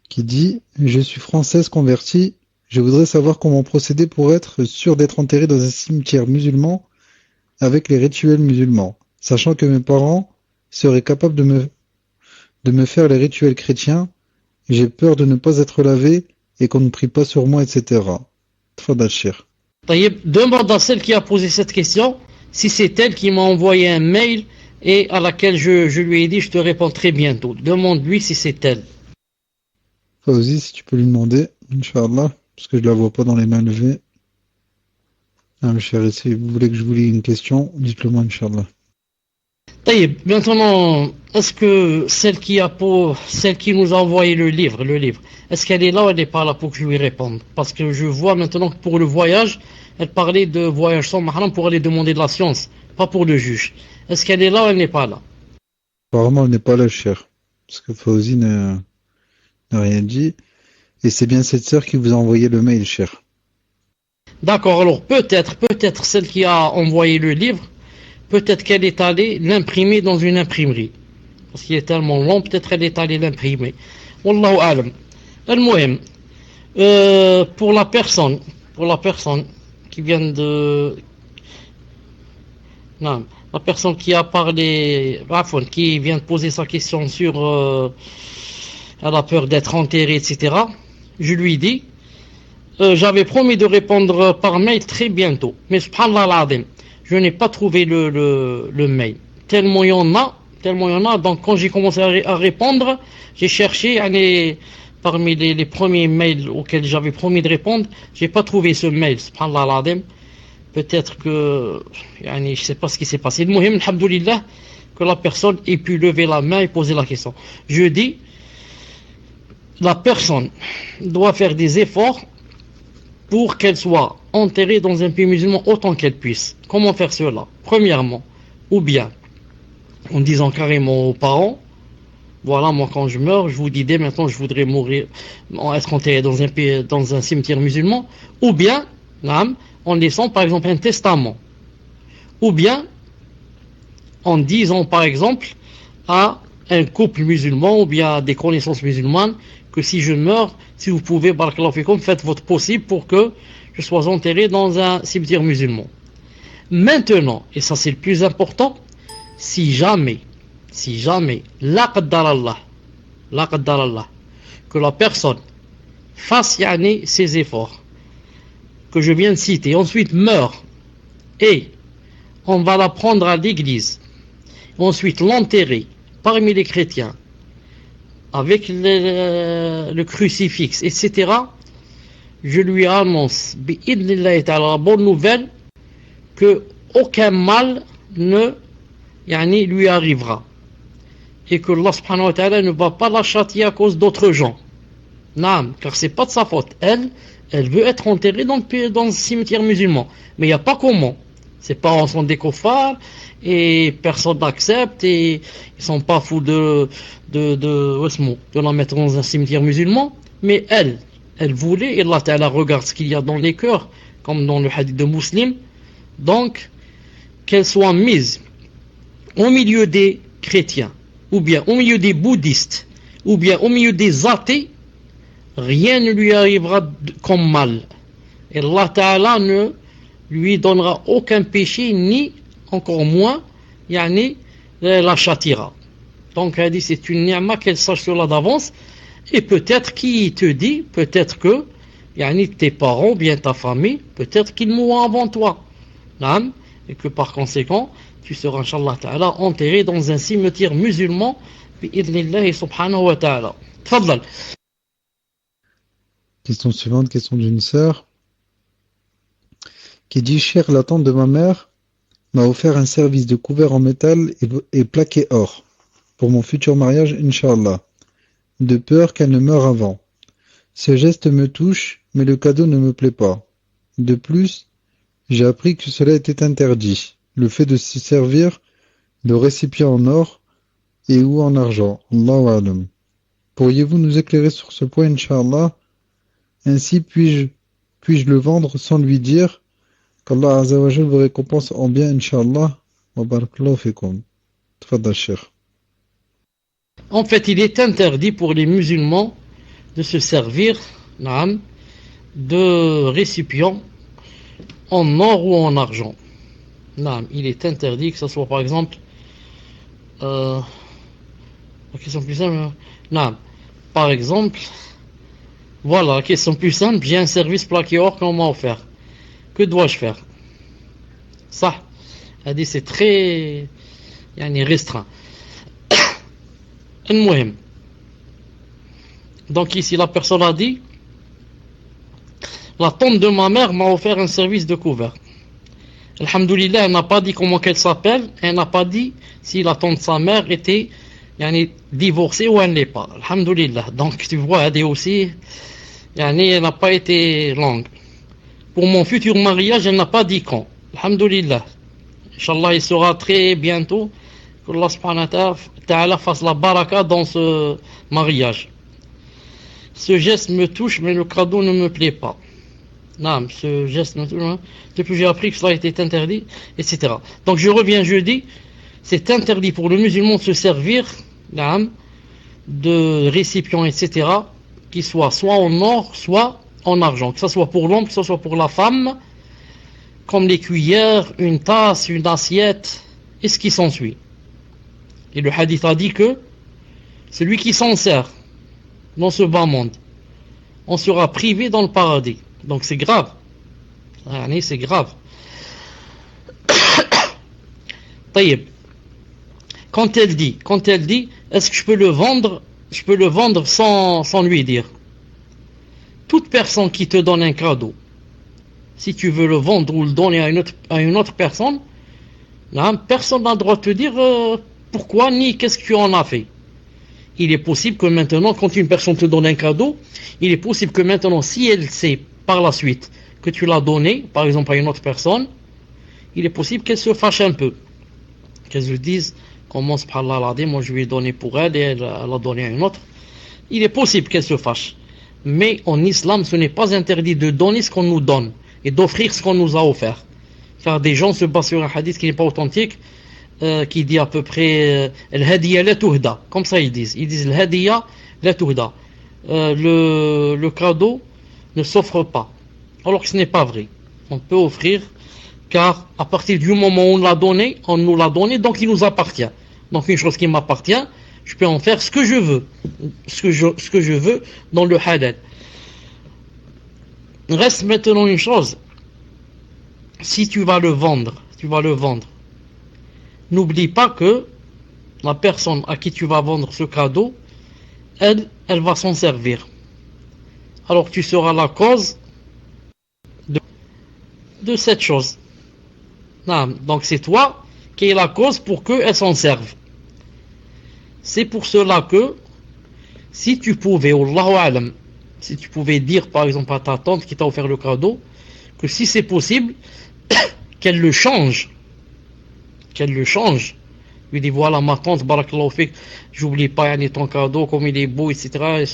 qui dit « Je suis française convertie, je voudrais savoir comment procéder pour être sûr d'être enterré dans un cimetière musulman avec les rituels musulmans, sachant que mes parents seraient capables de me faire les rituels chrétiens, j'ai peur de ne pas être lavé et qu'on ne prie pas sur moi, etc. » Tfadal, cher. Demande à celle qui a posé cette question si c'est elle qui m'a envoyé un mail et à laquelle je lui ai dit je te réponds très bientôt. Demande-lui si c'est elle. Fawzi, si tu peux lui demander, Inch'Allah, parce que je la vois pas dans les mains levées. Ah, mes chers, si vous voulez que je vous lis une question, dites-le moi, Inch'Allah. طيب, maintenant, est-ce que celle qui nous a envoyé le livre, est-ce qu'elle est là ou elle n'est pas là pour que je lui réponde? Parce que je vois maintenant que pour le voyage, elle parlait de voyage sans mahram pour aller demander de la science, pas pour le juge. Est-ce qu'elle est là ou elle n'est pas là? Apparemment, elle n'est pas là, cher. Parce que Fauzi n'a rien dit. Et c'est bien cette sœur qui vous a envoyé le mail, cher. D'accord, alors peut-être celle qui a envoyé le livre, peut-être qu'elle est allée l'imprimer dans une imprimerie. Parce qu'il est tellement long, peut-être elle est allée l'imprimer. Wallahu alam. Al-Muhim, pour la personne qui vient de... Non, la personne qui a parlé, qui vient de poser sa question sur... elle a peur d'être enterrée, etc. Je lui dis, j'avais promis de répondre par mail très bientôt. Mais subhanallah al-azim, je n'ai pas trouvé le mail. Tellement il y en a. Donc quand j'ai commencé à répondre, j'ai cherché parmi les premiers mails auxquels j'avais promis de répondre, j'ai pas trouvé ce mail. Subhanallah al-azim. Peut-être que, je sais pas ce qui s'est passé. Le muhim, alhamdoulilah, que la personne ait pu lever la main et poser la question. Je dis, la personne doit faire des efforts pour qu'elle soit enterrée dans un pays musulman autant qu'elle puisse. Comment faire cela? Premièrement, ou bien en disant carrément aux parents, voilà, moi quand je meurs, je vous dis dès maintenant, je voudrais mourir, être enterré dans un cimetière musulman, ou bien, en laissant par exemple un testament, ou bien en disant par exemple à un couple musulman ou bien à des connaissances musulmanes que si je meurs, si vous pouvez, barakallahu fikum, faites votre possible pour que je sois enterré dans un cimetière musulman. Maintenant, et ça c'est le plus important, si jamais, la qaddar Allah, que la personne fasse ses efforts que je viens de citer, ensuite meurt, et on va la prendre à l'église, ensuite l'enterrer parmi les chrétiens, avec le crucifix, etc., je lui annonce, la bonne nouvelle, que aucun mal ne lui arrivera. Et que Allah subhanahu wa ta'ala ne va pas la châtier à cause d'autres gens. Non, car c'est pas de sa faute. Elle veut être enterrée dans le cimetière musulman. Mais il n'y a pas comment. Ses parents sont des koffars et personne n'accepte et ils sont pas fous de la mettre dans un cimetière musulman. Mais elle voulait, et Allah Ta'ala regarde ce qu'il y a dans les cœurs, comme dans le hadith de Muslim. Donc, qu'elle soit mise au milieu des chrétiens, ou bien au milieu des bouddhistes, ou bien au milieu des athées, rien ne lui arrivera comme mal. Et Allah Ta'ala ne lui donnera aucun péché, ni encore moins, la châtira. Donc, elle dit, c'est une ni'ma qu'elle sache cela d'avance. Et peut-être qui te dit, peut-être que, tes parents, bien ta famille, peut-être qu'ils mourront avant toi. Et que par conséquent, tu seras, Inch'Allah Ta'ala, enterré dans un cimetière musulman, bi'idhnillahi subhanahu wa ta'ala. Tfadlal. Question suivante, question d'une sœur qui dit, cher, la tante de ma mère m'a offert un service de couvert en métal et plaqué or pour mon futur mariage, Inch'Allah, de peur qu'elle ne meure avant. Ce geste me touche, mais le cadeau ne me plaît pas. De plus, j'ai appris que cela était interdit, le fait de s'y servir de récipients en or et ou en argent. Allahu alam. Pourriez-vous nous éclairer sur ce point, Inch'Allah? Ainsi puis-je le vendre sans lui dire qu'Allah Azza wa Jal vous récompense en bien, Inch'Allah. Wa barakallahu fikum. Tfadal, Cheikh. En fait, il est interdit pour les musulmans de se servir de récipients en or ou en argent. Il est interdit que ce soit par exemple la question plus simple. Par exemple, voilà, la question plus simple, j'ai un service plaqué or qu'on m'a offert. Que dois-je faire? Ça, elle dit, c'est très restreint. Donc ici la personne a dit, la tante de ma mère m'a offert un service de couvert. Alhamdulillah, elle n'a pas dit comment qu'elle s'appelle, elle n'a pas dit si la tante de sa mère était divorcée ou elle n'est pas. Alhamdulillah. Donc tu vois, elle est aussi, elle n'a pas été longue. Pour mon futur mariage, elle n'a pas dit quand. Alhamdulillah. Inch'Allah, il sera très bientôt que Allah subhanahu wa ta'ala fasse la baraka dans ce mariage. Ce geste me touche, mais le cadeau ne me plaît pas. Non, ce geste me touche. Depuis que j'ai appris que cela était interdit, etc. Donc je reviens jeudi. C'est interdit pour le musulman de se servir de récipients, etc., qui soient soit en or, soit en argent. Que ce soit pour l'homme, que ce soit pour la femme, comme les cuillères, une tasse, une assiette, et ce qui s'ensuit. Et le hadith a dit que celui qui s'en sert dans ce bas monde, on sera privé dans le paradis. Donc c'est grave. C'est grave. Taïeb. Quand elle dit, est-ce que je peux le vendre? Je peux le vendre sans lui dire. Toute personne qui te donne un cadeau, si tu veux le vendre ou le donner à une autre personne, personne n'a le droit de te dire pourquoi ni qu'est-ce que tu en as fait. Il est possible que maintenant, quand une personne te donne un cadeau, il est possible que maintenant, si elle sait par la suite que tu l'as donné, par exemple à une autre personne, il est possible qu'elle se fâche un peu. Qu'elle se dise, commence par Allah, moi je lui ai donné pour elle et elle l'a donné à une autre. Il est possible qu'elle se fâche. Mais en islam, ce n'est pas interdit de donner ce qu'on nous donne et d'offrir ce qu'on nous a offert. Car des gens se basent sur un hadith qui n'est pas authentique, qui dit à peu près al-hadiya la tuhda, comme ça ils disent al-hadiya la tuhda, le cadeau ne s'offre pas, alors que ce n'est pas vrai. On peut offrir, car à partir du moment où on nous l'a donné, donc il nous appartient. Donc une chose qui m'appartient, je peux en faire ce que je veux, ce que je veux dans le halal. Reste maintenant une chose, si tu vas le vendre, n'oublie pas que la personne à qui tu vas vendre ce cadeau, elle va s'en servir. Alors tu seras la cause de cette chose. Non, donc c'est toi qui es la cause pour qu'elle s'en serve. C'est pour cela que si tu pouvais, Allahu a'lam, si tu pouvais dire par exemple à ta tante qui t'a offert le cadeau, que si c'est possible, qu'elle le change. Lui dit voilà ma tante, barakallahu fik, j'oublie pas ton cadeau, comme il est beau, etc.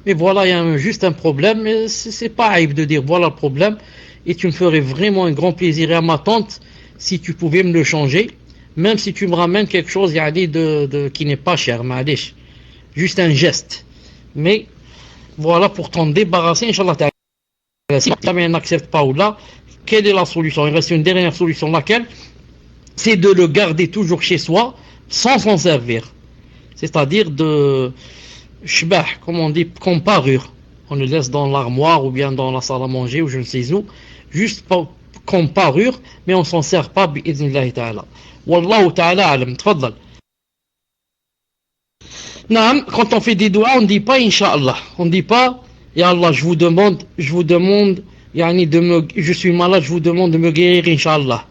Mais voilà, il y a juste un problème, mais c'est pas aïe de dire voilà le problème, et tu me ferais vraiment un grand plaisir à ma tante si tu pouvais me le changer, même si tu me ramènes quelque chose qui n'est pas cher, ma'alish. Juste un geste. Mais voilà, pour t'en débarrasser, Inch'Allah ta'ala. Si jamais n'accepte pas ou là, quelle est la solution? Il reste une dernière solution, laquelle? C'est de le garder toujours chez soi sans s'en servir. C'est-à-dire de shbah, comme on dit, comme parure. On le laisse dans l'armoire ou bien dans la salle à manger ou je ne sais où, juste comme parure, mais on s'en sert pas bi'idhnillahi ta'ala. Wallahu ta'ala alam. Tfaddal. Naam, quand on fait des doigts, on ne dit pas Inch'Allah. On ne dit pas Ya Allah, je vous demande, je suis malade, je vous demande de me guérir, Inch'Allah.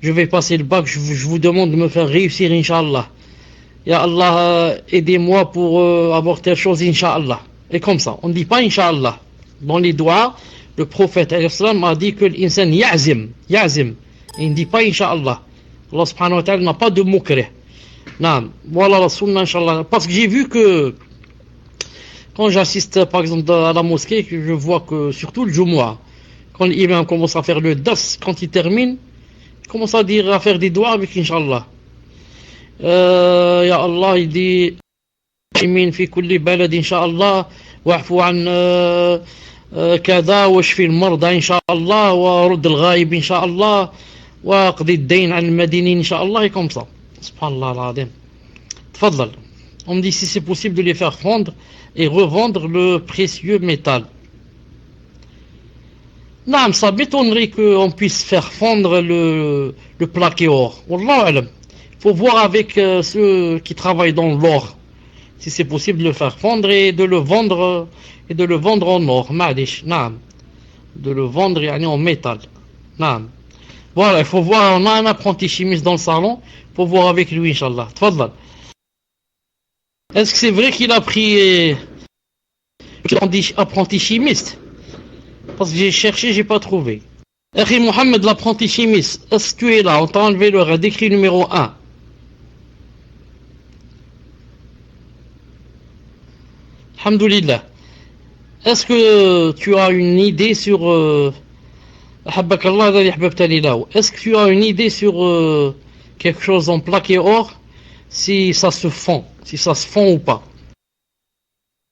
Je vais passer le bac, je vous demande de me faire réussir, Inch'Allah. Ya Allah, aidez-moi pour avoir telle chose, Inch'Allah. Et comme ça, on ne dit pas Inch'Allah. Dans les doigts, le prophète a dit que l'insan ya'zim. Il ne dit pas Inch'Allah. Allah subhanahu wa ta'ala n'a pas de mukrih. Non, voilà la sunna, Inch'Allah. Parce que j'ai vu que quand j'assiste par exemple à la mosquée, je vois que surtout le Jumu'ah, quand l'imam commence à faire le das, quand il termine, il commence à faire des doigts avec Inch'Allah. Ya Allah, il dit Imin fi kulli balad Inch'Allah, wa'fu an كذا واشفي المرضى إن شاء الله ورد الغائب إن شاء الله وقضي الدين عن المدينين إن شاء الله, et comme ça. Subhanallah al-Azim. Tfaddal. On me dit si c'est possible de les faire fondre et revendre le précieux métal. Non, ça m'étonnerait qu'on puisse faire fondre le plaqué or. Wallahu alam. Il faut voir avec ceux qui travaillent dans l'or si c'est possible de le faire fondre et de le vendre en or. Ma'dish, naam. De le vendre en métal. Naam. Voilà, il faut voir, on a un apprenti chimiste dans le salon, il faut voir avec lui, Inch'Allah. Tfadal. Est-ce que c'est vrai qu'il a pris apprenti chimiste? Parce que j'ai cherché, j'ai pas trouvé. Akhi Mohamed, l'apprenti chimiste, est-ce que tu es là? On t'a enlevé le décrit numéro 1. Alhamdulillah. Est-ce que tu as une idée sur est-ce que tu as une idée sur quelque chose en plaqué or, si ça se fond ou pas?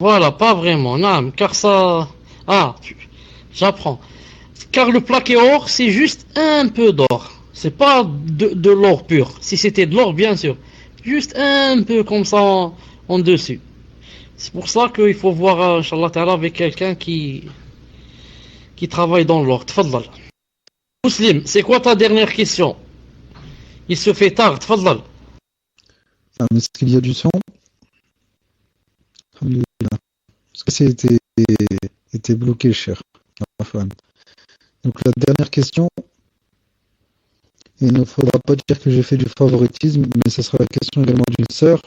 Voilà, pas vraiment, non, car ça... Ah, j'apprends. Car le plaqué or, c'est juste un peu d'or. C'est pas de l'or pur. Si c'était de l'or, bien sûr. Juste un peu comme ça en dessus. C'est pour ça qu'il faut voir, Inch'Allah Ta'ala, avec quelqu'un qui travaille dans l'or. Tfadlal. Muslim, c'est quoi ta dernière question? Il se fait tard, tfadlal. Est-ce qu'il y a du son? Alhamdulillah. Parce que c'était bloqué, cher. Donc la dernière question, il ne faudra pas dire que j'ai fait du favoritisme, mais ce sera la question également d'une sœur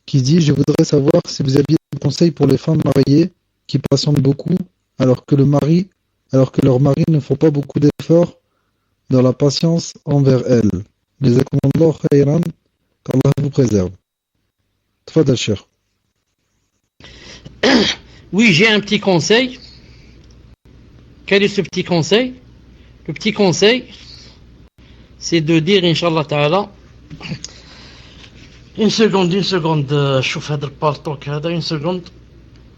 qui dit: je voudrais savoir si vous aviez des conseils pour les femmes mariées qui patientent beaucoup alors que leur mari ne font pas beaucoup d'efforts dans la patience envers elles. Jazakumullah khayran, qu'Allah vous préserve. Tfadal, cher. Oui, j'ai un petit conseil. Quel est ce petit conseil? Le petit conseil, c'est de dire, Inch'Allah Ta'ala, une seconde, chouf هذا البالطوك هذا, une seconde.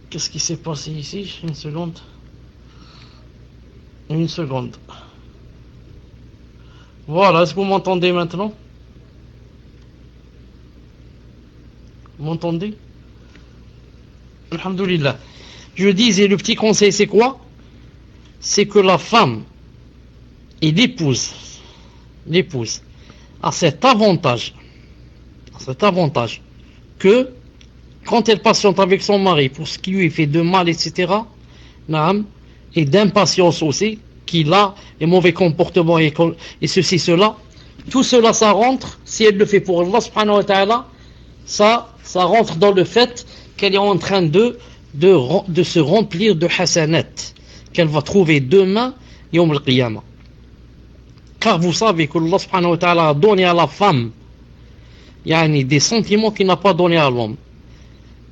Qu'est-ce qui s'est passé ici? Une seconde. Voilà, est-ce que vous m'entendez maintenant? Vous m'entendez? Alhamdulillah. Je disais, le petit conseil, c'est quoi? C'est que la femme et l'épouse a cet avantage que quand elle patiente avec son mari pour ce qui lui fait de mal, etc., et d'impatience aussi, qu'il a, et mauvais comportements et ceci, cela, tout cela, ça rentre, si elle le fait pour Allah subhanahu wa ta'ala, ça rentre dans le fait qu'elle est en train de se remplir de hasanat, qu'elle va trouver demain, Yawm al-Qiyamah. Car vous savez que Allah subhanahu wa ta'ala a donné à la femme des sentiments qu'il n'a pas donné à l'homme.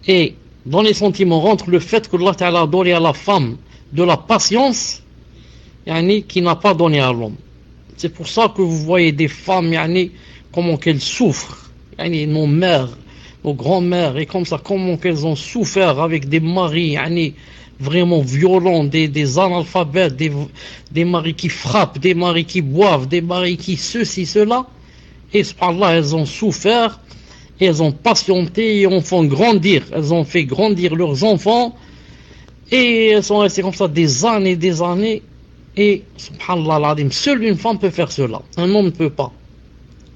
Et dans les sentiments rentre le fait que Allah ta'ala a donné à la femme de la patience qu'il n'a pas donné à l'homme. C'est pour ça que vous voyez des femmes comment qu'elles souffrent, nos mères, nos grands-mères, et comme ça, comment qu'elles ont souffert avec des maris vraiment violents, des analphabètes, des maris qui frappent, des maris qui boivent, des maris qui ceci, cela. Et subhanallah, elles ont souffert, et elles ont patienté, et elles ont fait grandir leurs enfants, et elles sont restées comme ça des années, et subhanallah, seule une femme peut faire cela, un homme ne peut pas.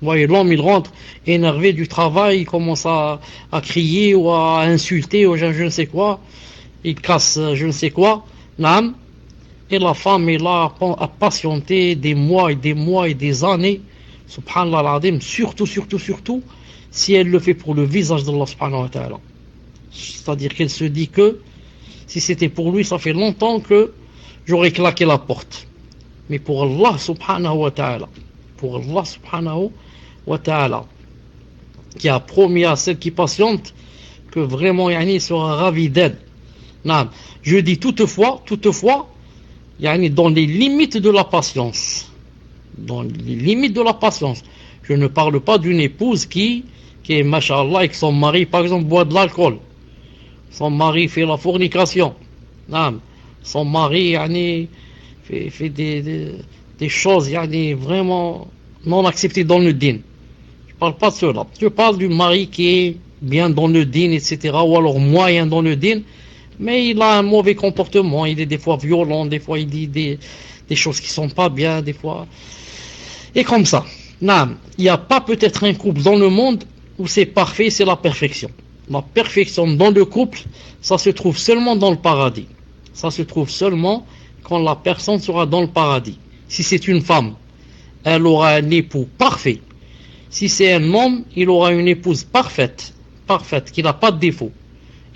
Vous voyez, l'homme il rentre énervé du travail, il commence à crier ou à insulter ou je ne sais quoi, il casse je ne sais quoi, et la femme est là à patienter des mois et des années, subhanallah, surtout si elle le fait pour le visage d'Allah subhanahu wa ta'ala. C'est-à-dire qu'elle se dit que si c'était pour lui, ça fait longtemps que j'aurais claqué la porte. Mais pour Allah subhanahu wa ta'ala, qui a promis à celle qui patiente que vraiment il sera ravi d'elle. Je dis toutefois, dans les limites de la patience. Je ne parle pas d'une épouse qui est, mashallah, avec son mari, par exemple, boit de l'alcool. Son mari fait la fornication. Son mari fait des choses vraiment non acceptées dans le din. Je ne parle pas de cela. Je parle du mari qui est bien dans le din, etc., ou alors moyen dans le din, mais il a un mauvais comportement, il est des fois violent, des fois il dit des choses qui ne sont pas bien, des fois... Et comme ça. Il n'y a pas peut-être un couple dans le monde où c'est parfait, c'est la perfection. La perfection dans le couple, ça se trouve seulement dans le paradis. Ça se trouve seulement quand la personne sera dans le paradis. Si c'est une femme, elle aura un époux parfait. Si c'est un homme, il aura une épouse parfaite, qui n'a pas de défaut.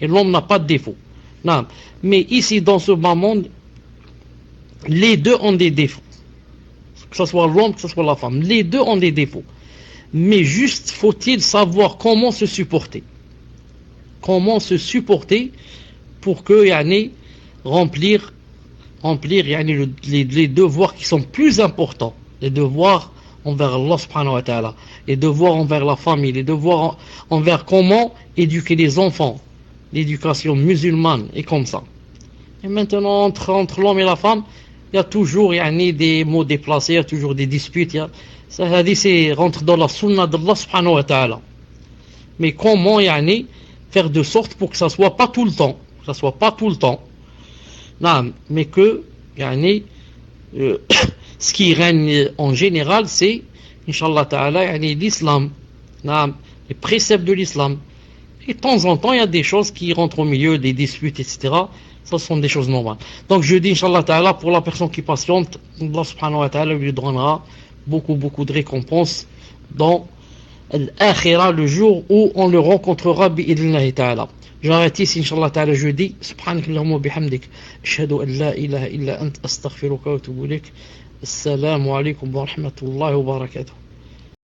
Et l'homme n'a pas de défaut. Non. Mais ici, dans ce bas monde, les deux ont des défauts. Que ce soit l'homme, que ce soit la femme. Les deux ont des défauts. Mais juste faut-il savoir comment se supporter. Comment se supporter pour que, remplir les devoirs qui sont plus importants. Les devoirs envers Allah subhanahu wa ta'ala. Les devoirs envers la famille. Les devoirs envers comment éduquer les enfants. L'éducation musulmane et comme ça. Et maintenant, entre l'homme et la femme, il y a toujours des mots déplacés, il y a toujours des disputes. Ça dit, c'est rentre dans la sunna d'Allah subhanahu wa ta'ala. Mais comment faire de sorte pour que ça soit pas tout le temps. Que ça soit pas tout le temps. Non, mais que ce qui règne en général, c'est, Inch'Allah ta'ala, l'islam. Non, les préceptes de l'islam. Et de temps en temps, il y a des choses qui rentrent au milieu, des disputes, etc. Ça sont des choses normales. Donc je dis, Inch'Allah ta'ala, pour la personne qui patiente, Allah subhanahu wa ta'ala lui donnera beaucoup de récompenses dans l'akhira, le jour où on le rencontrera bi'idhnillahi ta'ala. J'arrête ici, Inch'Allah ta'ala, je dis, subhanakallahumma wa bihamdik, ashhadu an la ilaha illa ant, astaghfiruka wa atubu ilayk. Assalamu alaikum wa rahmatullahi wa barakatuh.